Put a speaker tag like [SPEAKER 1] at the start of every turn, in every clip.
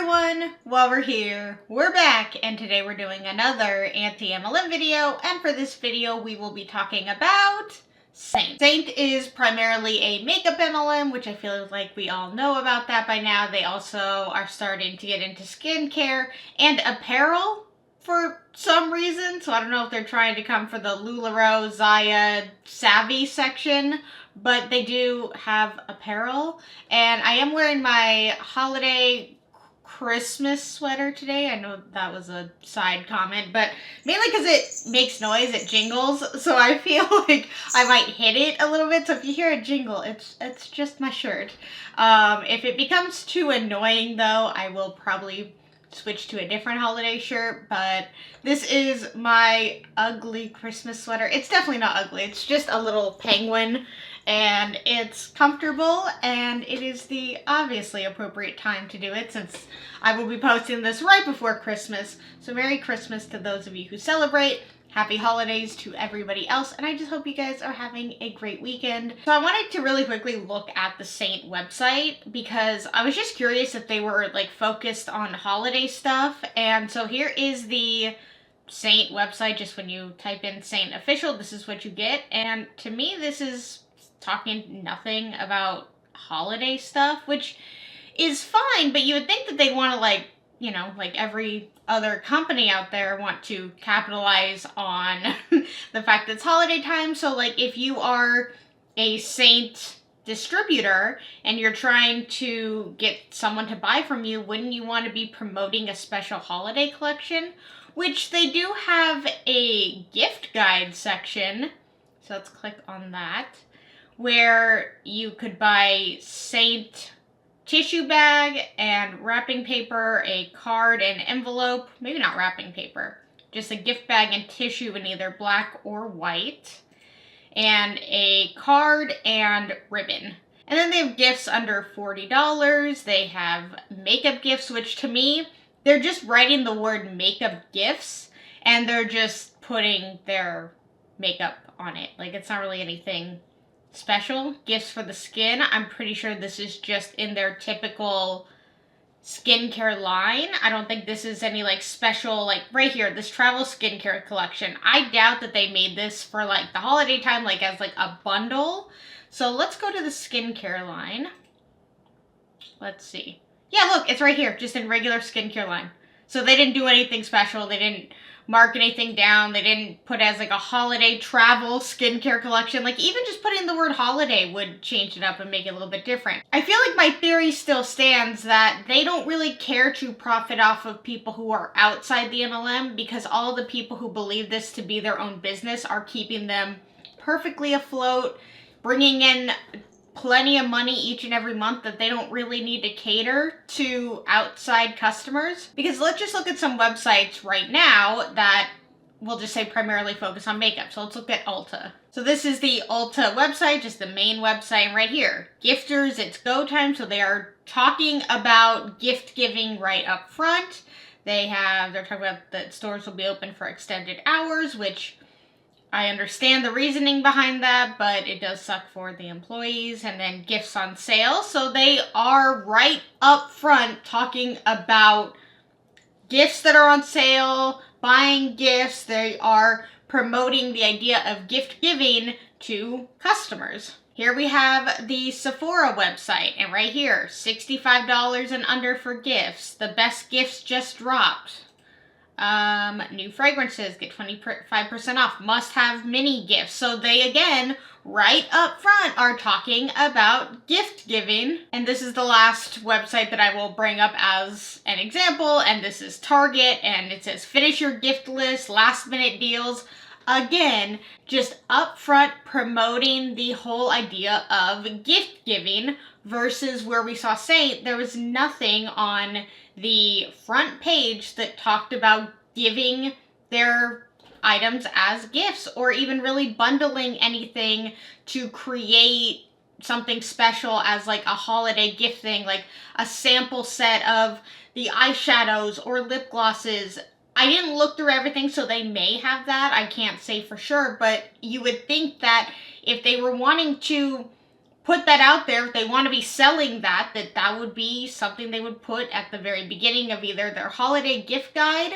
[SPEAKER 1] everyone! While we're here, we're back, and today we're doing another anti-MLM video, and for this video we will be talking about Seint. Seint is primarily a makeup MLM, which I feel like we all know about that by now. They also are starting to get into skincare and apparel for some reason, so I don't know if they're trying to come for the LuLaRoe, Zaya, Savvy section, but they do have apparel, and I am wearing my holiday Christmas sweater today. I know that was a side comment, but mainly because it makes noise, it jingles, so I feel like I might hit it a little bit, so if you hear a jingle, it's just my shirt. If it becomes too annoying though, I will probably switch to a different holiday shirt, but this is my ugly Christmas sweater. It's definitely not ugly, it's just a little penguin, and it's comfortable, and it is the obviously appropriate time to do it since I will be posting this right before Christmas. So Merry Christmas to those of you who celebrate. Happy holidays to everybody else, and I just hope you guys are having a great weekend. So I wanted to really quickly look at the Seint website because I was just curious if they were like focused on holiday stuff, and so here is the Seint website. Just when you type in Seint official, this is what you get, and to me this is talking nothing about holiday stuff, which is fine, but you would think that they'd want to, like, you know, like every other company out there, want to capitalize on the fact that it's holiday time. So like if you are a Seint distributor and you're trying to get someone to buy from you, wouldn't you want to be promoting a special holiday collection? Which they do have a gift guide section, so let's click on that, where you could buy Seint tissue bag and wrapping paper, a card and envelope, maybe not wrapping paper, just a gift bag and tissue in either black or white, and a card and ribbon. And then they have gifts under $40. They have makeup gifts, which to me, they're just writing the word makeup gifts, and they're just putting their makeup on it. Like, it's not really anything special. Gifts for the skin, I'm pretty sure this is just in their typical skincare line. I don't think this is any like special, like right here, this travel skincare collection. I doubt that they made this for like the holiday time, like as like a bundle. So let's go to the skincare line. Let's see. Yeah, look, it's right here, just in regular skincare line. So they didn't do anything special. They didn't mark anything down. They didn't put as like a holiday travel skincare collection. Like even just putting the word holiday would change it up and make it a little bit different. I feel like my theory still stands that they don't really care to profit off of people who are outside the MLM, because all the people who believe this to be their own business are keeping them perfectly afloat, bringing in plenty of money each and every month that they don't really need to cater to outside customers. Because let's just look at some websites right now that will just say primarily focus on makeup. So let's look at Ulta. So this is the Ulta website, just the main website, and right here, gifters, it's go time. So they are talking about gift giving right up front. They're talking about that stores will be open for extended hours, which I understand the reasoning behind that, but it does suck for the employees. And then gifts on sale. So they are right up front talking about gifts that are on sale, buying gifts. They are promoting the idea of gift giving to customers. Here we have the Sephora website, and right here, $65 and under for gifts. The best gifts just dropped. New fragrances, get 25% off, must-have mini gifts. So they, again, right up front are talking about gift giving. And this is the last website that I will bring up as an example, and this is Target, and it says finish your gift list, last minute deals. Again, just up front promoting the whole idea of gift giving, versus where we saw Seint, there was nothing on the front page that talked about giving their items as gifts, or even really bundling anything to create something special as like a holiday gift thing, like a sample set of the eyeshadows or lip glosses. I didn't look through everything, so they may have that. I can't say for sure, but you would think that if they were wanting to put that out there. If they want to be selling that would be something they would put at the very beginning of either their holiday gift guide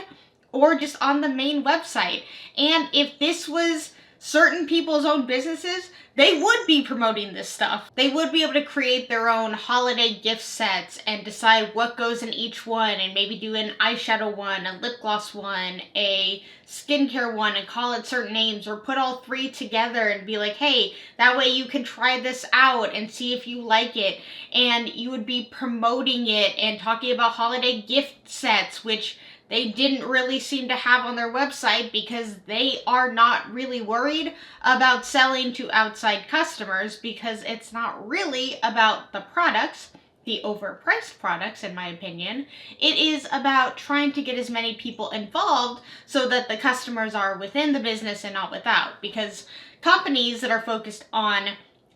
[SPEAKER 1] or just on the main website. And if this was certain people's own businesses, they would be promoting this stuff. They would be able to create their own holiday gift sets and decide what goes in each one, and maybe do an eyeshadow one, a lip gloss one, a skincare one, and call it certain names, or put all three together and be like, hey, that way you can try this out and see if you like it. And you would be promoting it and talking about holiday gift sets, which they didn't really seem to have on their website because they are not really worried about selling to outside customers, because it's not really about the products, the overpriced products in my opinion. It is about trying to get as many people involved so that the customers are within the business and not without, because companies that are focused on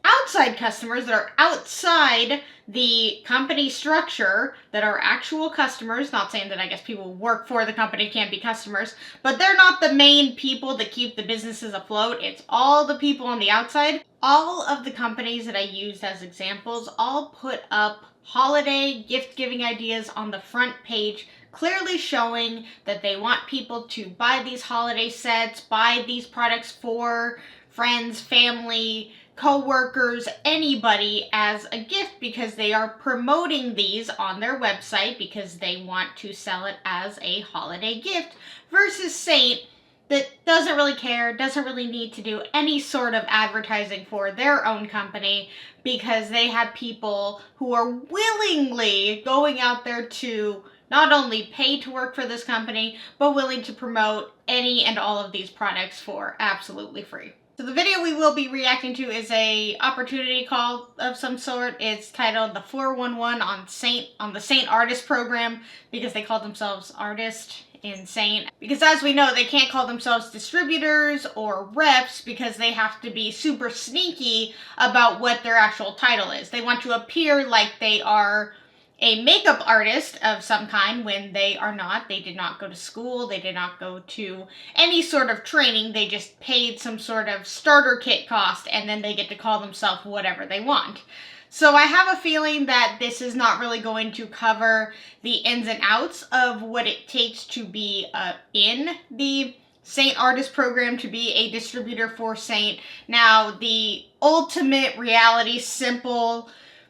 [SPEAKER 1] outside customers, that are outside the company structure, that are actual customers, not saying that I guess people who work for the company can't be customers, but they're not the main people that keep the businesses afloat. It's all the people on the outside. All of the companies that I used as examples all put up holiday gift giving ideas on the front page, clearly showing that they want people to buy these holiday sets, buy these products for friends, family, co-workers, anybody as a gift, because they are promoting these on their website because they want to sell it as a holiday gift, versus Seint, that doesn't really care, doesn't really need to do any sort of advertising for their own company, because they have people who are willingly going out there to not only pay to work for this company, but willing to promote any and all of these products for absolutely free. So the video we will be reacting to is a opportunity call of some sort. It's titled The 411 on Seint, on the Seint Artist Program, because they call themselves artists in Seint. Because as we know, they can't call themselves distributors or reps because they have to be super sneaky about what their actual title is. They want to appear like they are a makeup artist of some kind when they are not. They did not go to school. They did not go to any sort of training. They just paid some sort of starter kit cost, and then they get to call themselves whatever they want. So I have a feeling that this is not really going to cover the ins and outs of what it takes to be in the Seint Artist Program, to be a distributor for Seint. Now, the ultimate reality, simple,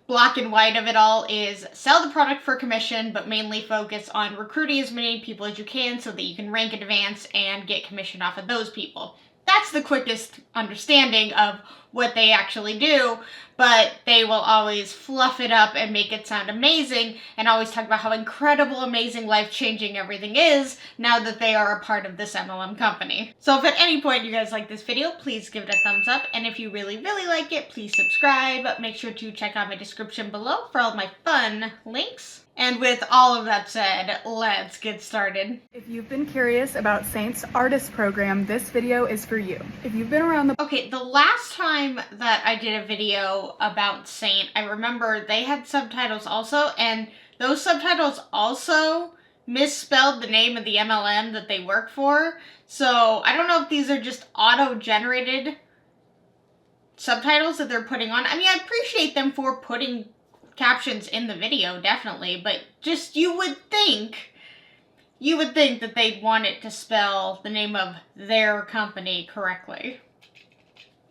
[SPEAKER 1] black and white of it all is sell the product for commission, but mainly focus on recruiting as many people as you can so that you can rank in advance and get commission off of those people. That's the quickest understanding of what they actually do, but they will always fluff it up and make it sound amazing, and always talk about how incredible, amazing, life-changing everything is now that they are a part of this MLM company. So if at any point you guys like this video, please give it a thumbs up, and if you really, really like it, please subscribe. Make sure to check out my description below for all my fun links. And with all of that said, let's get started.
[SPEAKER 2] If you've been curious about Seint's Artist Program, this video is for you. If you've been around the...
[SPEAKER 1] Okay, the last time that I did a video about Seint, I remember they had subtitles also, and those subtitles also misspelled the name of the MLM that they work for. So I don't know if these are just auto-generated subtitles that they're putting on. I mean, I appreciate them for putting captions in the video, definitely, but just you would think that they'd want it to spell the name of their company correctly.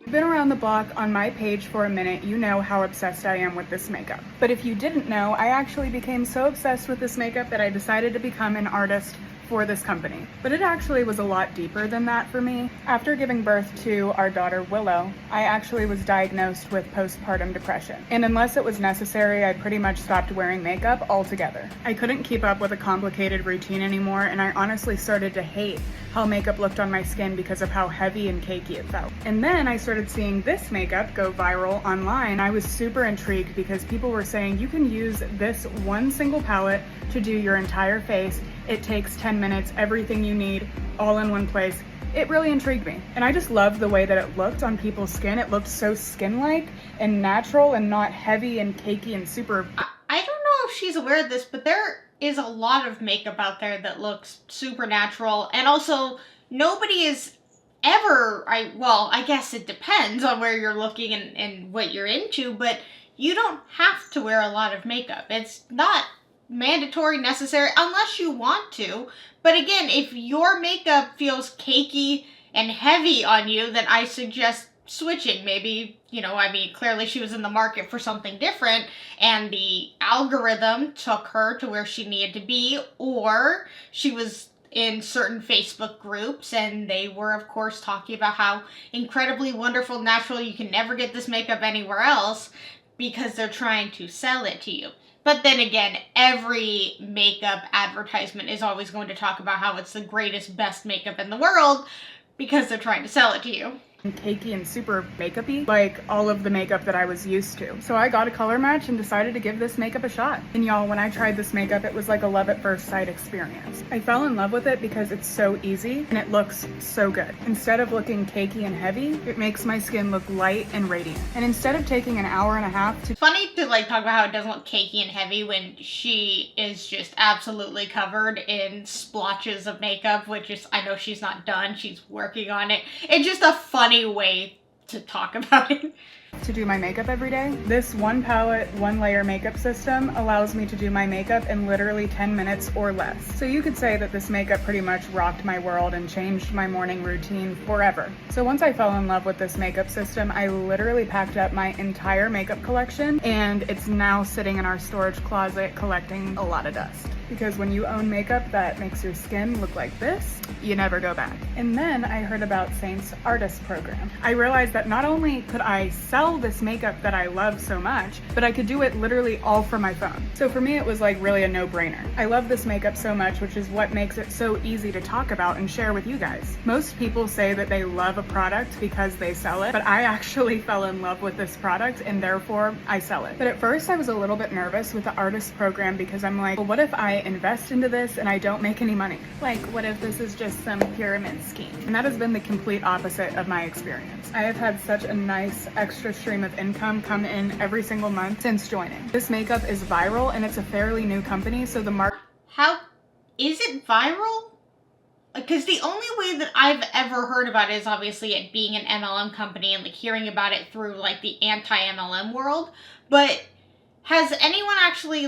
[SPEAKER 2] If you've been around the block on my page for a minute, you know how obsessed I am with this makeup. But if you didn't know, I actually became so obsessed with this makeup that I decided to become an artist for this company. But it actually was a lot deeper than that for me. After giving birth to our daughter Willow, I actually was diagnosed with postpartum depression. And unless it was necessary, I pretty much stopped wearing makeup altogether. I couldn't keep up with a complicated routine anymore, and I honestly started to hate how makeup looked on my skin because of how heavy and cakey it felt. And then I started seeing this makeup go viral online. I was super intrigued because people were saying you can use this one single palette to do your entire face. It takes 10 minutes, everything you need, all in one place. It really intrigued me. And I just loved the way that it looked on people's skin. It looked so skin-like and natural and not heavy and cakey and super...
[SPEAKER 1] I don't know if she's aware of this, but there is a lot of makeup out there that looks super natural. And also, nobody is I guess it depends on where you're looking and what you're into, but you don't have to wear a lot of makeup. It's not mandatory, necessary, unless you want to. But again, if your makeup feels cakey and heavy on you, then I suggest switching. Maybe, clearly she was in the market for something different, and the algorithm took her to where she needed to be, or she was in certain Facebook groups, and they were, of course, talking about how incredibly wonderful, natural, you can never get this makeup anywhere else, because they're trying to sell it to you. But then again, every makeup advertisement is always going to talk about how it's the greatest, best makeup in the world, because they're trying to sell it to you.
[SPEAKER 2] Cakey and super makeup-y, like all of the makeup that I was used to. So I got a color match and decided to give this makeup a shot. And y'all, when I tried this makeup, it was like a love at first sight experience. I fell in love with it because it's so easy and it looks so good. Instead of looking cakey and heavy, it makes my skin look light and radiant. And instead of taking an hour and a half to—
[SPEAKER 1] Funny to talk about how it doesn't look cakey and heavy when she is just absolutely covered in splotches of makeup, which is, I know she's not done, she's working on it. It's just a funny way to talk about it.
[SPEAKER 2] To do my makeup every day. This one palette, one layer makeup system allows me to do my makeup in literally 10 minutes or less. So you could say that this makeup pretty much rocked my world and changed my morning routine forever. So once I fell in love with this makeup system, I literally packed up my entire makeup collection, and it's now sitting in our storage closet collecting a lot of dust. Because when you own makeup that makes your skin look like this, you never go back. And then I heard about Seint's artist program. I realized that not only could I sell this makeup that I love so much, but I could do it literally all from my phone. So for me, it was like really a no-brainer. I love this makeup so much, which is what makes it so easy to talk about and share with you guys. Most people say that they love a product because they sell it, but I actually fell in love with this product and therefore I sell it. But at first I was a little bit nervous with the artist program because I'm like, well, what if I invest into this and I don't make any money? Like, what if this is just some pyramid scheme? And that has been the complete opposite of my experience. I have had such a nice extra stream of income come in every single month since joining. This makeup is viral and it's a fairly new company, so the market—
[SPEAKER 1] How is it viral? Because the only way that I've ever heard about it is obviously it being an MLM company and hearing about it through the anti-MLM world. But has anyone actually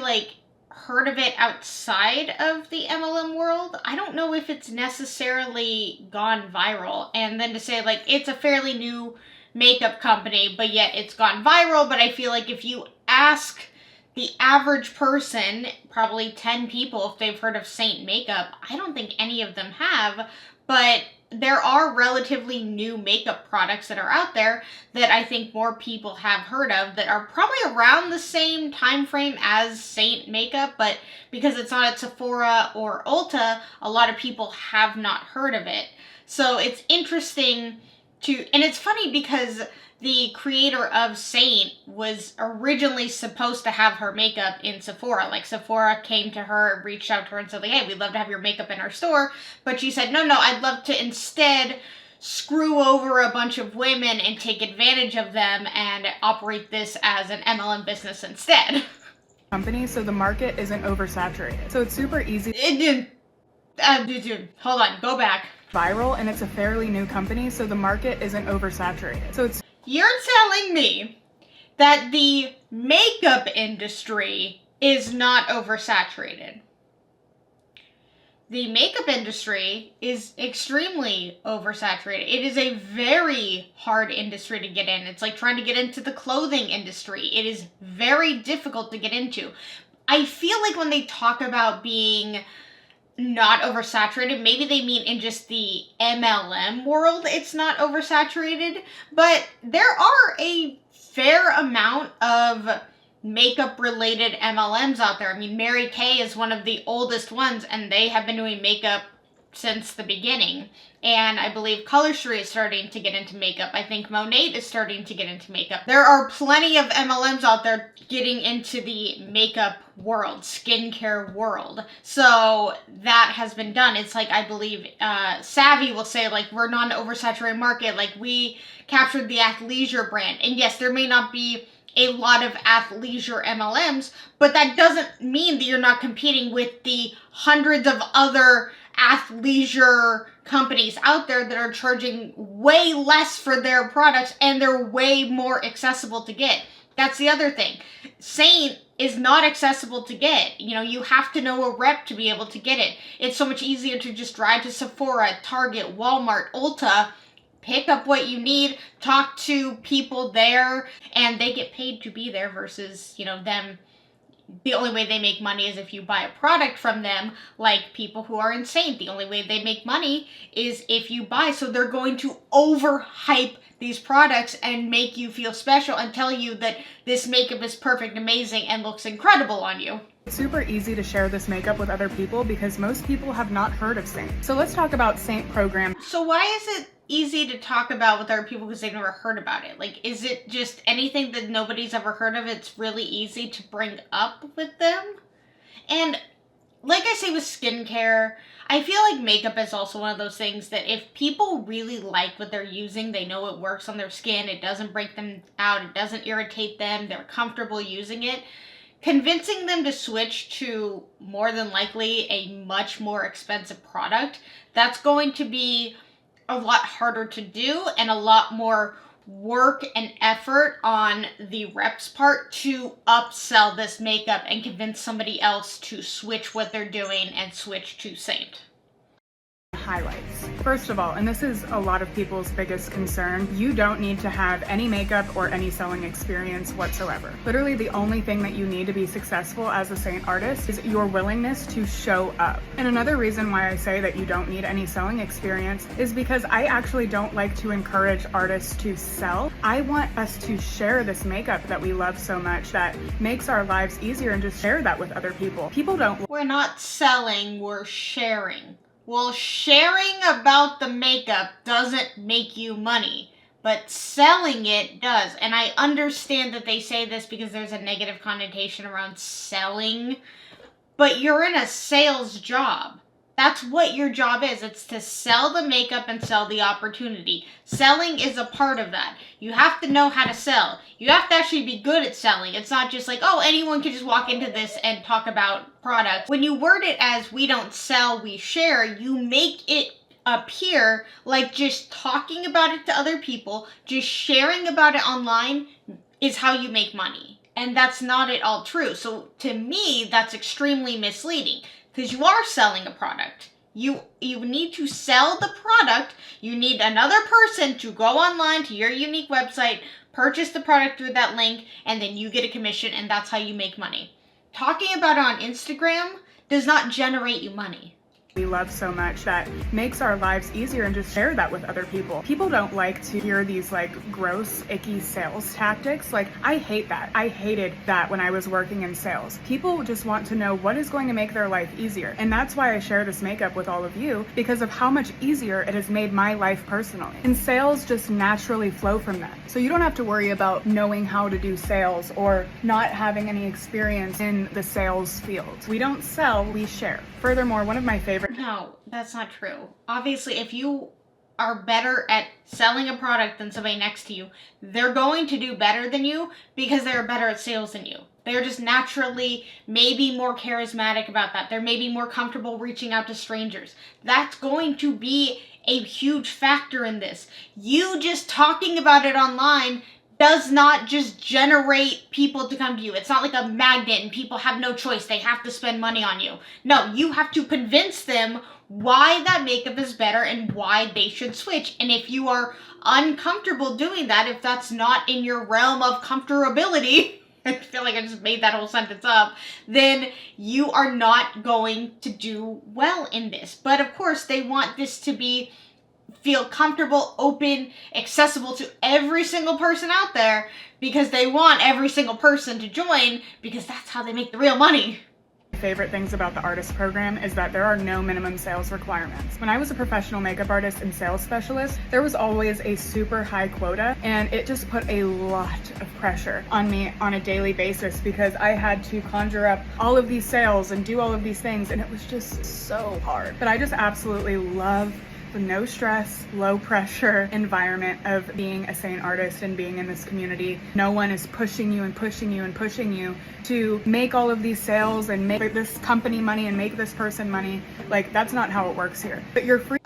[SPEAKER 1] heard of it outside of the MLM world? I don't know if it's necessarily gone viral. And then to say it's a fairly new makeup company, but yet it's gone viral. But I feel like if you ask the average person, probably 10 people, if they've heard of Seint makeup, I don't think any of them have. But there are relatively new makeup products that are out there that I think more people have heard of that are probably around the same time frame as Seint makeup, but because it's not at Sephora or Ulta, a lot of people have not heard of it. So it's interesting and it's funny because the creator of Seint was originally supposed to have her makeup in Sephora. Sephora came to her, reached out to her and said, hey, we'd love to have your makeup in our store. But she said, no, I'd love to instead screw over a bunch of women and take advantage of them and operate this as an MLM business instead.
[SPEAKER 2] company, so the market isn't oversaturated. So it's super easy.
[SPEAKER 1] Hold on, go back.
[SPEAKER 2] Viral, and it's a fairly new company, so the market isn't oversaturated. So it's—
[SPEAKER 1] You're telling me that the makeup industry is not oversaturated. The makeup industry is extremely oversaturated. It is a very hard industry to get in. It's like trying to get into the clothing industry. It is very difficult to get into. I feel like when they talk about being not oversaturated, maybe they mean in just the MLM world it's not oversaturated, but there are a fair amount of makeup related MLMs out there. I mean, Mary Kay is one of the oldest ones, and they have been doing makeup since the beginning. And I believe Colorstreet is starting to get into makeup. I think Monat is starting to get into makeup. There are plenty of MLMs out there getting into the makeup world, skincare world. So that has been done. It's I believe Savvy will say we're not an oversaturated market. We captured the athleisure brand. And yes, there may not be a lot of athleisure MLMs, but that doesn't mean that you're not competing with the hundreds of other athleisure companies out there that are charging way less for their products and they're way more accessible to get. That's the other thing. Seint is not accessible to get. You know, you have to know a rep to be able to get it. It's so much easier to just drive to Sephora, Target, Walmart, Ulta, pick up what you need, talk to people there, and they get paid to be there versus, you know, them. The only way they make money is if you buy a product from them, like people who are in Seint. The only way they make money is if you buy. So they're going to overhype these products and make you feel special and tell you that this makeup is perfect, amazing, and looks incredible on you.
[SPEAKER 2] It's super easy to share this makeup with other people because most people have not heard of Seint. So let's talk about Seint program.
[SPEAKER 1] So why is it easy to talk about with other people because they've never heard about it? Like, is it just anything that nobody's ever heard of? It's really easy to bring up with them. And like I say with skincare, I feel like makeup is also one of those things that if people really like what they're using, they know it works on their skin, it doesn't break them out, it doesn't irritate them, they're comfortable using it, convincing them to switch to more than likely a much more expensive product, that's going to be a lot harder to do and a lot more work and effort on the rep's part to upsell this makeup and convince somebody else to switch what they're doing and switch to Seint.
[SPEAKER 2] Highlights. First of all, and this is a lot of people's biggest concern, you don't need to have any makeup or any selling experience whatsoever. Literally the only thing that you need to be successful as a Seint artist is your willingness to show up. And another reason why I say that you don't need any selling experience is because I actually don't like to encourage artists to sell. I want us to share this makeup that we love so much that makes our lives easier and just share that with other people. People don't.
[SPEAKER 1] We're not selling, we're sharing. Well, sharing about the makeup doesn't make you money, but selling it does. And I understand that they say this because there's a negative connotation around selling, but you're in a sales job. That's what your job is. It's to sell the makeup and sell the opportunity. Selling is a part of that. You have to know how to sell. You have to actually be good at selling. It's not just like, oh, anyone can just walk into this and talk about products. When you word it as we don't sell, we share, you make it appear like just talking about it to other people, just sharing about it online is how you make money. And that's not at all true. So to me, that's extremely misleading. Because you are selling a product. You need to sell the product. You need another person to go online to your unique website, purchase the product through that link, and then you get a commission, and that's how you make money. Talking about it on Instagram does not generate you money.
[SPEAKER 2] We love so much that makes our lives easier and just share that with other people. People don't like to hear these like gross, icky sales tactics. Like I hate that. I hated that when I was working in sales. People just want to know what is going to make their life easier. And that's why I share this makeup with all of you, because of how much easier it has made my life personally. And sales just naturally flow from that. So you don't have to worry about knowing how to do sales or not having any experience in the sales field. We don't sell, we share. Furthermore, one of my favorite...
[SPEAKER 1] No, that's not true. Obviously, if you are better at selling a product than somebody next to you, they're going to do better than you because they're better at sales than you. They're just naturally maybe more charismatic about that. They're maybe more comfortable reaching out to strangers. That's going to be a huge factor in this. You just talking about it online does not just generate people to come to you. It's not like a magnet and people have no choice. They have to spend money on you. No, you have to convince them why that makeup is better and why they should switch. And if you are uncomfortable doing that, if that's not in your realm of comfortability, I feel like I just made that whole sentence up, then you are not going to do well in this. But of course, they want this to feel comfortable, open, accessible to every single person out there because they want every single person to join because that's how they make the real money.
[SPEAKER 2] Favorite things about the artist program is that there are no minimum sales requirements. When I was a professional makeup artist and sales specialist, there was always a super high quota, and it just put a lot of pressure on me on a daily basis because I had to conjure up all of these sales and do all of these things, and it was just so hard. But I just absolutely love the no stress, low pressure environment of being a Seint artist and being in this community. No one is pushing you and pushing you and pushing you to make all of these sales and make this company money and make this person money. Like, that's not how it works here. But you're free.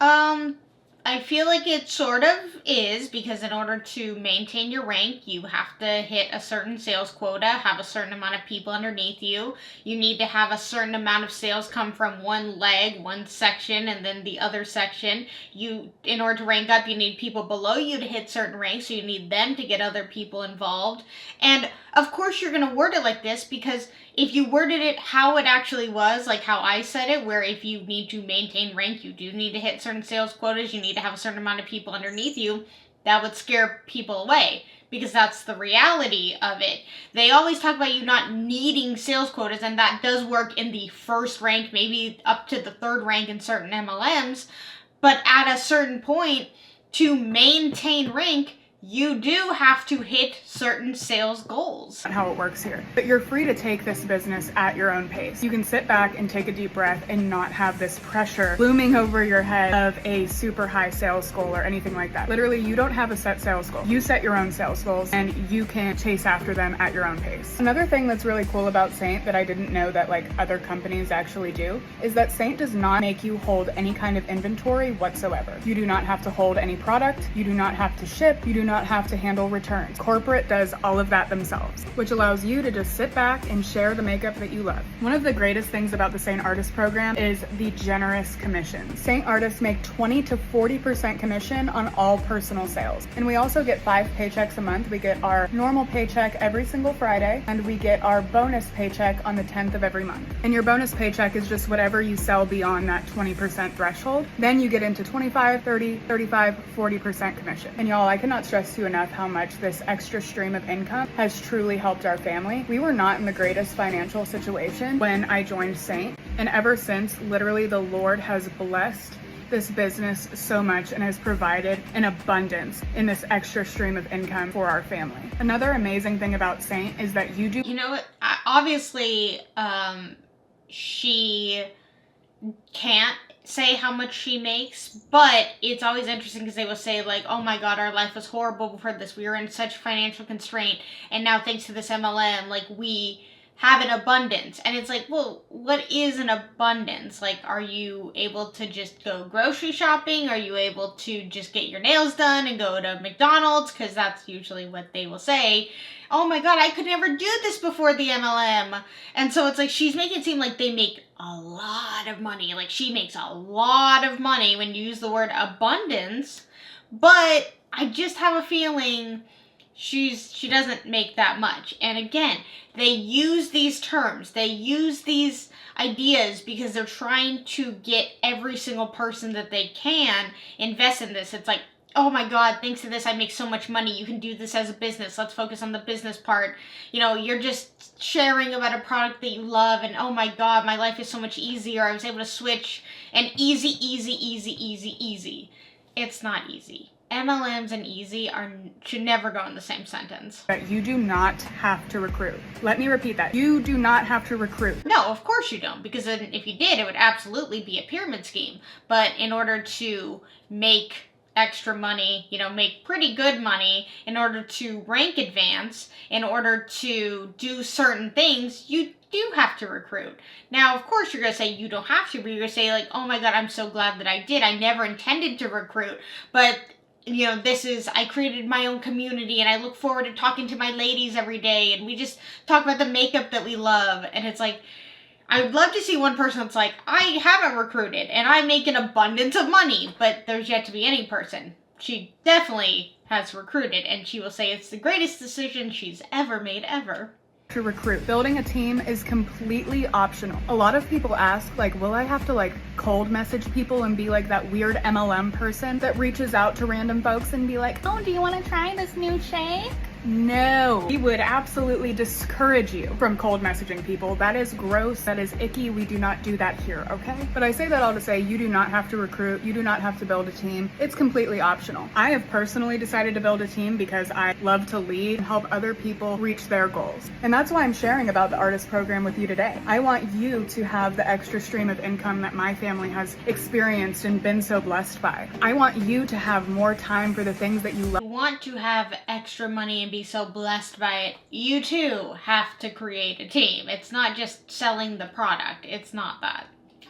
[SPEAKER 1] I feel like it sort of is, because in order to maintain your rank, you have to hit a certain sales quota, have a certain amount of people underneath you. You need to have a certain amount of sales come from one leg, one section, and then the other section. In order to rank up, you need people below you to hit certain ranks, so you need them to get other people involved. And of course you're going to word it like this, because if you worded it how it actually was, like how I said it, where if you need to maintain rank, you do need to hit certain sales quotas, you need to have a certain amount of people underneath you, that would scare people away, because that's the reality of it. They always talk about you not needing sales quotas, and that does work in the first rank, maybe up to the third rank in certain MLMs, but at a certain point, to maintain rank, you do have to hit certain sales goals.
[SPEAKER 2] How it works here. But you're free to take this business at your own pace. You can sit back and take a deep breath and not have this pressure looming over your head of a super high sales goal or anything like that. Literally, you don't have a set sales goal. You set your own sales goals and you can chase after them at your own pace. Another thing that's really cool about Seint that I didn't know that like other companies actually do is that Seint does not make you hold any kind of inventory whatsoever. You do not have to hold any product. You do not have to ship. You do not have to handle returns. Corporate does all of that themselves, which allows you to just sit back and share the makeup that you love. One of the greatest things about the Seint Artist program is the generous commissions. Seint artists make 20 to 40% commission on all personal sales. And we also get 5 paychecks a month. We get our normal paycheck every single Friday, and we get our bonus paycheck on the 10th of every month. And your bonus paycheck is just whatever you sell beyond that 20% threshold. Then you get into 25, 30, 35, 40% commission. And y'all, I cannot stress to you enough how much this extra stream of income has truly helped our family. We were not in the greatest financial situation when I joined Seint, and ever since, literally the Lord has blessed this business so much and has provided an abundance in this extra stream of income for our family. Another amazing thing about Seint is that you do,
[SPEAKER 1] you know, obviously, she can't say how much she makes, but it's always interesting because they will say like, oh my god, our life was horrible before this, we were in such financial constraint, and now thanks to this MLM, like, we have an abundance. And it's like, well, what is an abundance? Like, are you able to just go grocery shopping? Are you able to just get your nails done and go to McDonald's? Because that's usually what they will say. Oh my god, I could never do this before the MLM. And so it's like, she's making it seem like they make a lot of money. Like, she makes a lot of money when you use the word abundance. But I just have a feeling she doesn't make that much. And again, they use these terms, they use these ideas because they're trying to get every single person that they can invest in this. It's like, oh my god, thanks to this I make so much money, you can do this as a business, let's focus on the business part. You know, you're just sharing about a product that you love, and oh my god, my life is so much easier, I was able to switch, and easy. It's not easy. MLMs and easy should never go in the same sentence.
[SPEAKER 2] You do not have to recruit. Let me repeat that. You do not have to recruit.
[SPEAKER 1] No, of course you don't, because then if you did, it would absolutely be a pyramid scheme. But in order to make extra money, you know, make pretty good money, in order to rank advance, in order to do certain things, you do have to recruit. Now, of course, you're going to say you don't have to, but you're going to say like, oh my god, I'm so glad that I did. I never intended to recruit, but you know, I created my own community, and I look forward to talking to my ladies every day, and we just talk about the makeup that we love. And it's like, I would love to see one person that's like, I haven't recruited and I make an abundance of money, but there's yet to be any person. She definitely has recruited, and she will say it's the greatest decision she's ever made ever.
[SPEAKER 2] To recruit. Building a team is completely optional. A lot of people ask, like, will I have to like cold message people and be like that weird MLM person that reaches out to random folks and be like, oh, do you want to try this new shake? No. We would absolutely discourage you from cold messaging people. That is gross. That is icky. We do not do that here, okay? But I say that all to say you do not have to recruit. You do not have to build a team. It's completely optional. I have personally decided to build a team because I love to lead and help other people reach their goals. And that's why I'm sharing about the artist program with you today. I want you to have the extra stream of income that my family has experienced and been so blessed by. I want you to have more time for the things that you love.
[SPEAKER 1] You want to have extra money and be so blessed by it, you too have to create a team. It's not just selling the product. It's not that.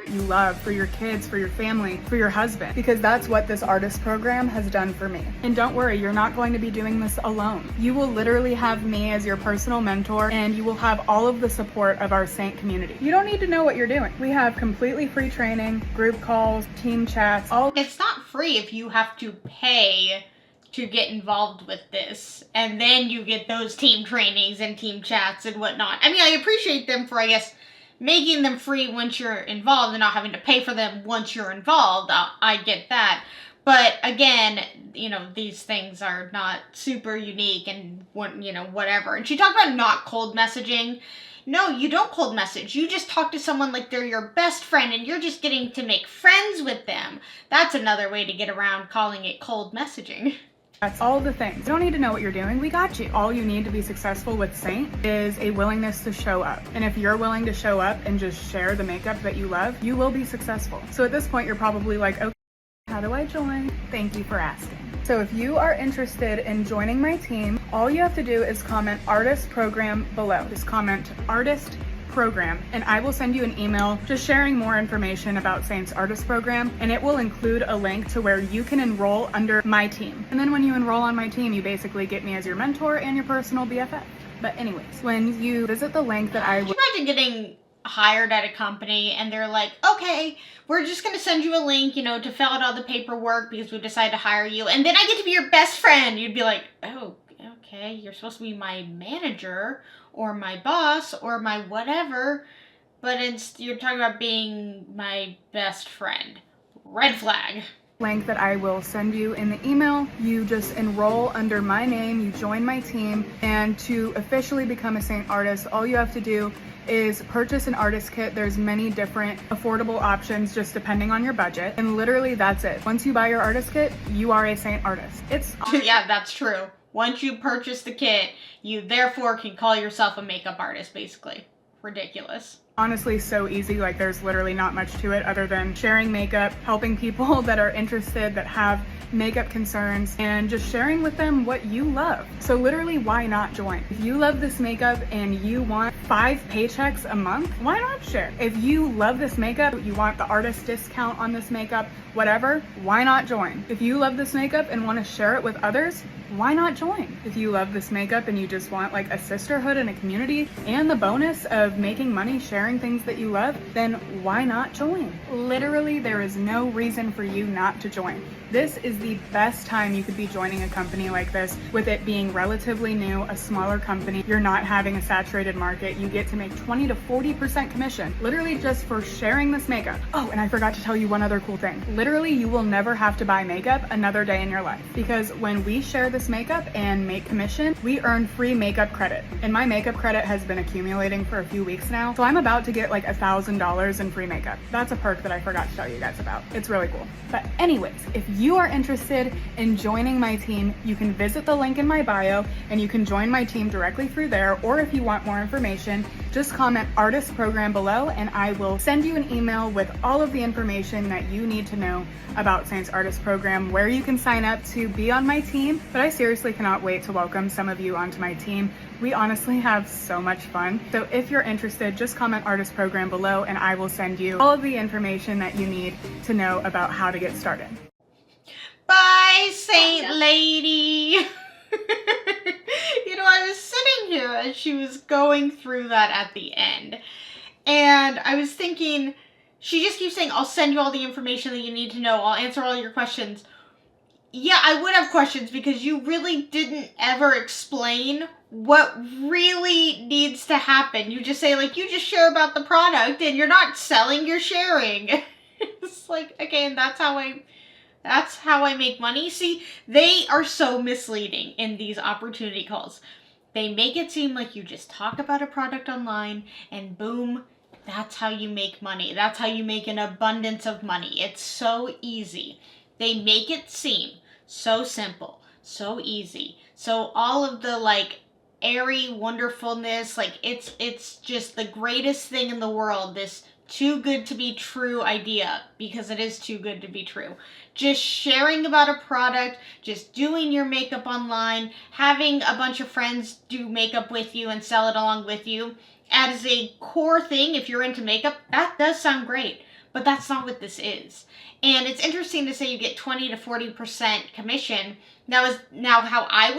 [SPEAKER 2] You love for your kids, for your family, for your husband, because that's what this artist program has done for me. And don't worry, you're not going to be doing this alone. You will literally have me as your personal mentor, and you will have all of the support of our Seint community. You don't need to know what you're doing. We have completely free training, group calls, team chats, all.
[SPEAKER 1] It's not free if you have to pay to get involved with this, and then you get those team trainings and team chats and whatnot. I mean, I appreciate them for, I guess, making them free once you're involved and not having to pay for them once you're involved. I get that. But again, you know, these things are not super unique and, you know, whatever. And she talked about not cold messaging. No, you don't cold message. You just talk to someone like they're your best friend and you're just getting to make friends with them. That's another way to get around calling it cold messaging.
[SPEAKER 2] That's all the things. You don't need to know what you're doing. We got you. All you need to be successful with Seint is a willingness to show up. And if you're willing to show up and just share the makeup that you love, you will be successful. So at this point, you're probably like, okay, how do I join? Thank you for asking. So if you are interested in joining my team, all you have to do is comment artist program below. Just comment artist program, and I will send you an email just sharing more information about Seint's artist program, and it will include a link to where you can enroll under my team. And then when you enroll on my team, you basically get me as your mentor and your personal BFF. But anyways, when you visit the link that I will—
[SPEAKER 1] Imagine getting hired at a company and they're like, okay, we're just going to send you a link, you know, to fill out all the paperwork because we decided to hire you, and then I get to be your best friend. You'd be like, oh, okay, you're supposed to be my manager or my boss or my whatever, but you're talking about being my best friend. Red flag.
[SPEAKER 2] Link that I will send you in the email. You just enroll under my name, you join my team, and to officially become a Seint artist, all you have to do is purchase an artist kit. There's many different affordable options just depending on your budget, and literally that's it. Once you buy your artist kit, you are a Seint artist. It's
[SPEAKER 1] yeah, that's true. Once you purchase the kit, you therefore can call yourself a makeup artist, basically. Ridiculous.
[SPEAKER 2] Honestly so easy. Like, there's literally not much to it other than sharing makeup, helping people that are interested, that have makeup concerns, and just sharing with them what you love. So literally, why not join? If you love this makeup and you want 5 paychecks a month, why not share? If you love this makeup, you want the artist discount on this makeup, whatever, why not join? If you love this makeup and want to share it with others, why not join? If you love this makeup and you just want like a sisterhood and a community and the bonus of making money sharing things that you love, then why not join? Literally, there is no reason for you not to join. This is the best time you could be joining a company like this, with it being relatively new, a smaller company. You're not having a saturated market. You get to make 20 to 40% commission, literally just for sharing this makeup. Oh, and I forgot to tell you one other cool thing. Literally, you will never have to buy makeup another day in your life, because when we share this makeup and make commission, we earn free makeup credit. And my makeup credit has been accumulating for a few weeks now, so I'm about to get like $1,000 in free makeup. That's a perk that I forgot to tell you guys about. It's really cool. But anyways, if you are interested in joining my team, you can visit the link in my bio and you can join my team directly through there. Or if you want more information, just comment artist program below and I will send you an email with all of the information that you need to know about Seint's artist program, where you can sign up to be on my team. But I seriously cannot wait to welcome some of you onto my team. We honestly have so much fun. So if you're interested, just comment artist program below and I will send you all of the information that you need to know about how to get started.
[SPEAKER 1] Bye, Seint lady. You know, I was sitting here as she was going through that at the end, and I was thinking, she just keeps saying, I'll send you all the information that you need to know. I'll answer all your questions. Yeah, I would have questions because you really didn't ever explain what really needs to happen. You just say, like, you just share about the product and you're not selling, you're sharing. It's like, okay, and that's how I That's how I make money. See, they are so misleading in these opportunity calls. They make it seem like you just talk about a product online and boom, that's how you make money. That's how you make an abundance of money. It's so easy. They make it seem so simple, so easy. So all of the like airy wonderfulness, like it's just the greatest thing in the world, this too good to be true idea, because it is too good to be true. Just sharing about a product, just doing your makeup online, having a bunch of friends do makeup with you and sell it along with you as a core thing. If you're into makeup, that does sound great, but that's not what this is. And it's interesting to say you get 20 to 40% commission. Now how I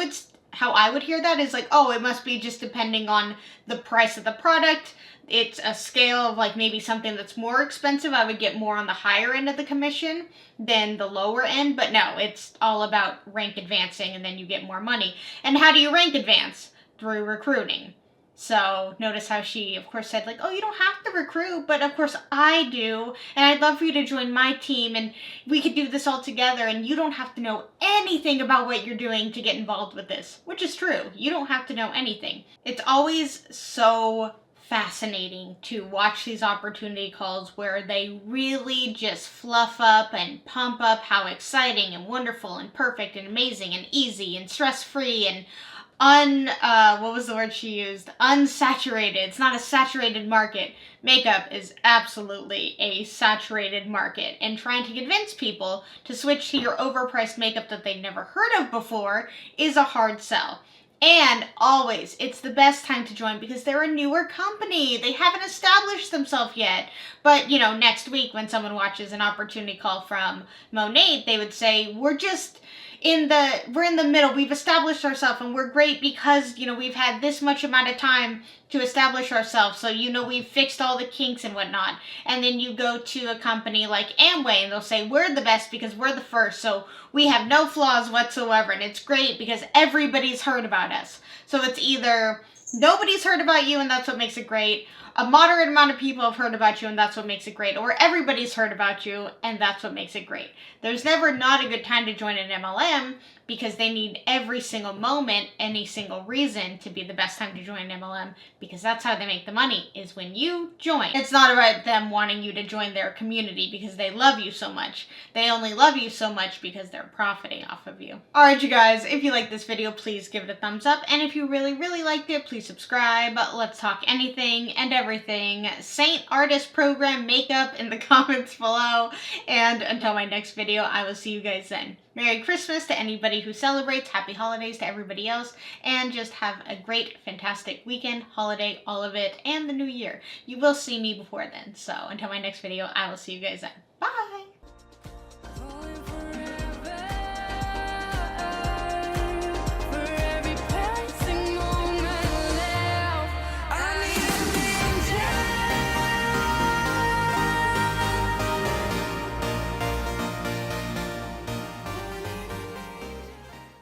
[SPEAKER 1] would hear that is like, oh, it must be just depending on the price of the product. It's a scale of like maybe something that's more expensive, I would get more on the higher end of the commission than the lower end. But no, it's all about rank advancing and then you get more money. And how do you rank advance? Through recruiting. So notice how she, of course, said like, oh, you don't have to recruit, but of course I do. And I'd love for you to join my team and we could do this all together and you don't have to know anything about what you're doing to get involved with this, which is true. You don't have to know anything. It's always so fascinating to watch these opportunity calls where they really just fluff up and pump up how exciting and wonderful and perfect and amazing and easy and stress-free and what was the word she used? Unsaturated. It's not a saturated market. Makeup is absolutely a saturated market, and trying to convince people to switch to your overpriced makeup that they've never heard of before is a hard sell. And always, it's the best time to join because they're a newer company. They haven't established themselves yet. But, you know, next week when someone watches an opportunity call from Monet, they would say, we're in the middle. We've established ourselves and we're great because, you know, we've had this much amount of time to establish ourselves. So, you know, we've fixed all the kinks and whatnot. And then you go to a company like Amway and they'll say, we're the best because we're the first. So we have no flaws whatsoever. And it's great because everybody's heard about us. So it's either nobody's heard about you and that's what makes it great. A moderate amount of people have heard about you and that's what makes it great. Or everybody's heard about you and that's what makes it great. There's never not a good time to join an MLM because they need every single moment, any single reason to be the best time to join an MLM because that's how they make the money, is when you join. It's not about them wanting you to join their community because they love you so much. They only love you so much because they're profiting off of you. Alright, you guys, if you like this video, please give it a thumbs up. And if you really, really liked it, please subscribe. Let's talk anything and everything Seint Artist Program makeup in the comments below. And until my next video, I will see you guys then. Merry Christmas to anybody who celebrates, happy holidays to everybody else, and just have a great, fantastic weekend, holiday, all of it, and the new year. You will see me before then, so until my next video, I will see you guys then.